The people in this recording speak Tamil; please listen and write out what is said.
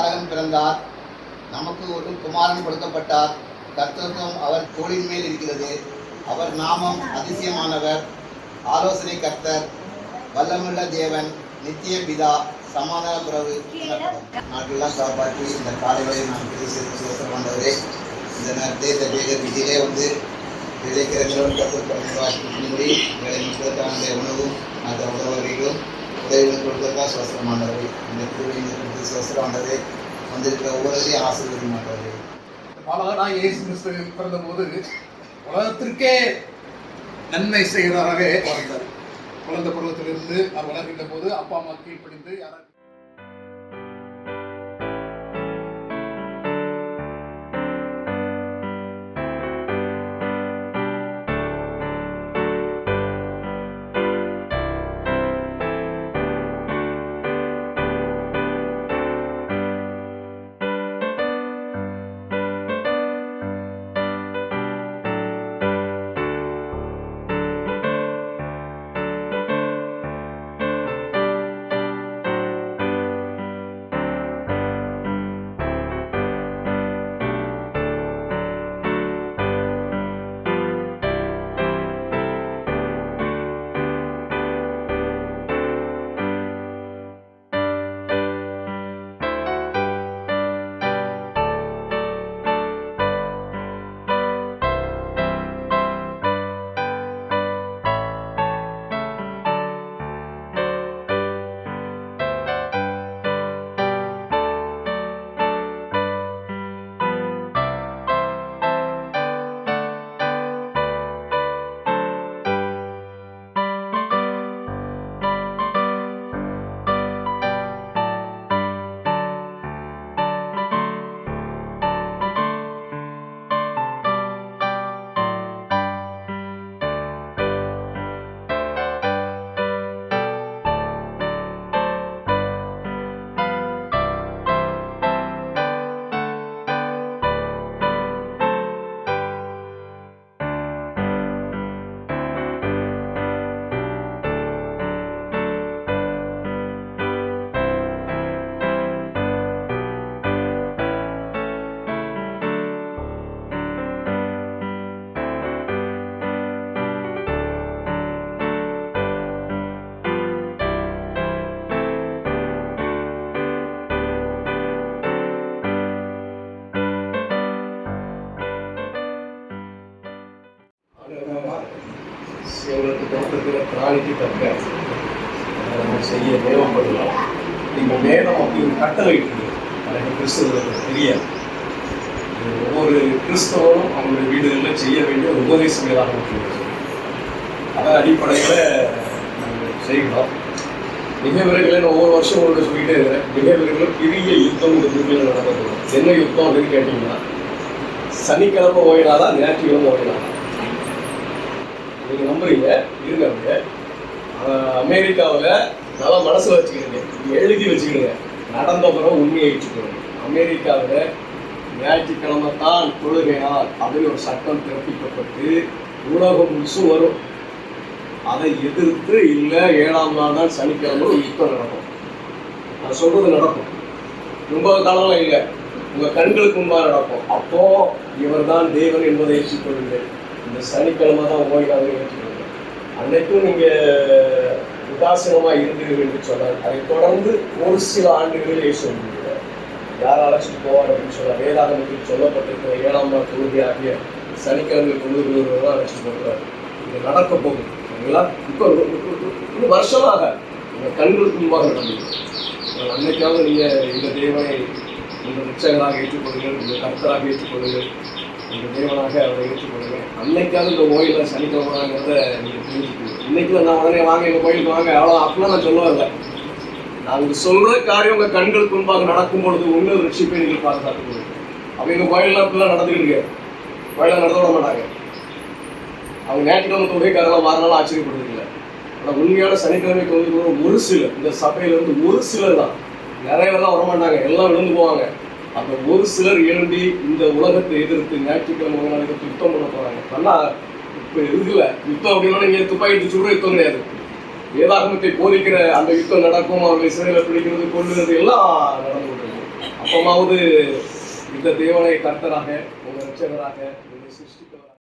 பாலகன் பிறந்தார், நமக்கு ஒரு குமாரன் கொடுக்கப்பட்டார். கர்த்தத்துவம் அவர் தோளின் மேல் இருக்கிறது. அவர் நாமம் அதிசயமானவர், ஆலோசனை கர்த்தர், வல்லமுள்ள தேவன், நித்திய பிதா, சமாதான பிரபு எனப்படும். நாட்கள்லாம் காப்பாற்றி இந்த காலைகளை நான் பேசுகிறவரே, இந்த நேரத்தை இந்த பேர் வீட்டிலே வந்து விதைக்கிற நிலவரப்படி வேலை முக்கியத்தான உணவும் அந்த உணவகைகளும் உதவிகள் கொடுத்ததற்காக சுவசமானவரை, இந்த குழுவினை கொடுத்து சுவசமானவரை, வந்திருக்கிற ஒவ்வொருவரையும் ஆசீர்வதிமானவரை. பாலகனாய் இயேசு கிறிஸ்து பிறந்த போது உலகத்திற்கே நன்மை செய்கிறவராக வாழ்ந்தார். குழந்தை பருவத்திலிருந்து அவர் வளர்கின்ற போது அப்பா அம்மா கீழ்ப்படிந்து யாராவது தோட்டத்தில் பிராணிக்கு தக்க நம்ம செய்ய தேவைப்படலாம். நீங்கள் வேதம் அப்படின்னு கட்டளை எனக்கு கிறிஸ்தவர்களுக்கு தெரியாது. ஒவ்வொரு கிறிஸ்தவரும் அவங்களுடைய வீடுகளில் செய்ய வேண்டிய உபதேசம் ஏதாவது இருக்கிறது. அதன் அடிப்படையில் நாங்கள் செய்கிறோம். மிக விரைவில் ஒவ்வொரு வருஷம் உங்களுக்கு சொல்லிகிட்டே இருக்கிறேன். மிக விரைவில் பெரிய யுத்தம் இந்த பூமியில் நடந்தது. என்ன யுத்தம் அப்படின்னு கேட்டிங்கன்னா, சனிக்கிழமை ஓயினாதான் ஞாயிற்றுக்கிழமை ஓயினாதான். நீங்கள் நம்புறீங்க இருங்க. அமெரிக்காவில் நல்லா மனசில் வச்சுக்கிடுங்க, எழுதி வச்சுக்கிடுங்க, நடந்த பிறகு உண்மையை வச்சுக்கணும். அமெரிக்காவில் ஞாயிற்றுக்கிழமை தான் தொழுகையால் அப்படின்னு ஒரு சட்டம் பிறப்பிக்கப்பட்டு உலகம் முழுசும் வரும். அதை எதிர்த்து இல்லை 7ஆம் நாள் தான் சனிக்கிழமை ஒரு யுத்தம் நடக்கும். நான் சொல்றது நடக்கும். ரொம்ப காலம்லாம் இல்லை, உங்கள் கண்களுக்கு முன்பாக நடக்கும். அப்போ இவர் தான் தேவன் என்பதை ஏற்றுக்கொள்ளுங்கள். இந்த சனிக்கிழமை தான் ஓய்வாக ஏற்றுக்கொள்ளுங்கள். அன்னைக்கும் நீங்கள் உதாசீனமாக இருந்தீர்கள் என்று சொன்னார். அதை தொடர்ந்து ஒரு சில ஆண்டுகளிலே சொல்லுங்கள் யார் அழைச்சிட்டு போவார் அப்படின்னு சொன்னார். வேதாகமத்தில் சொல்லப்பட்டிருக்கிற 7ஆம் நாள் தொழுகை ஆகிய சனிக்கிழமை தொழுகிறவர்கள் அழைச்சிட்டு போகிறார். இது நடக்க போகுது. சரிங்களா? இப்போ இன்னும் வருஷமாக உங்கள் கண்களுக்கு முன்பாக நடந்தது. அன்னைக்காவது நீங்கள் இந்த தேவனை உங்கள் உற்சகராக ஏற்றுக்கொள்ளுங்கள், உங்கள் கர்த்தராக ஏற்றுக்கொள்ளுங்கள், உங்கள் தேவனாக அவரை ஏற்றுக்கொள்ளுங்கள். அன்னைக்காவது இந்த கோயிலில் சனிக்கிழமைங்கிறத நீங்கள் தெரிஞ்சுக்கணும். இன்னைக்கு நான் உடனே வாங்க எங்கள் கோயிலுக்கு வாங்க அவ்வளோ அப்படிலாம் நான் சொல்ல வரல. நாங்கள் சொல்கிற காரியம் உங்கள் கண்களுக்கு முன்பாக நடக்கும் பொழுது உங்கள் ரட்சிப்பை நீங்கள் பாதுகாத்துக்கணும். அப்போ எங்கள் கோயிலெலாம் இப்படிலாம் நடந்துக்கிட்டு கோயிலில் நடத்த விட மாட்டாங்க. அவங்க ஞாயிற்றுக்கிழமை தொகைக்காரெல்லாம் மாறினாலும் ஆச்சரியப்படுறதில்லை. ஆனால் உண்மையான சனிக்கிழமை தொகுதிக்கு ஒரு சிலர், இந்த சபையிலேருந்து ஒரு சிலர் தான், நிறைய பேர்லாம் வரமாட்டாங்க, எல்லாம் விழுந்து போவாங்க. அந்த ஒரு சிலர் எழும்பி இந்த உலகத்தை எதிர்த்து ஞாயிற்றுக்கிழமை நாளைக்கு யுத்தம் பண்ண போகிறாங்க. ஆனால் இப்போ இருக்குல்ல யுத்தம் அப்படின்னா நீங்கள் துப்பாக்கி சுடுற யுத்தம் கிடையாது. வேதாகமத்தை போதிக்கிற அந்த யுத்தம் நடக்கும். அவர்களை சிறையில் பிடிக்கிறது, கொள்ளுறது எல்லாம் நடந்து கொண்டிருக்கும். அப்பமாவது இந்த தேவனை கர்த்தராக ஒரு ரட்சகராக ஒரு சிருஷ்டிக்கவராக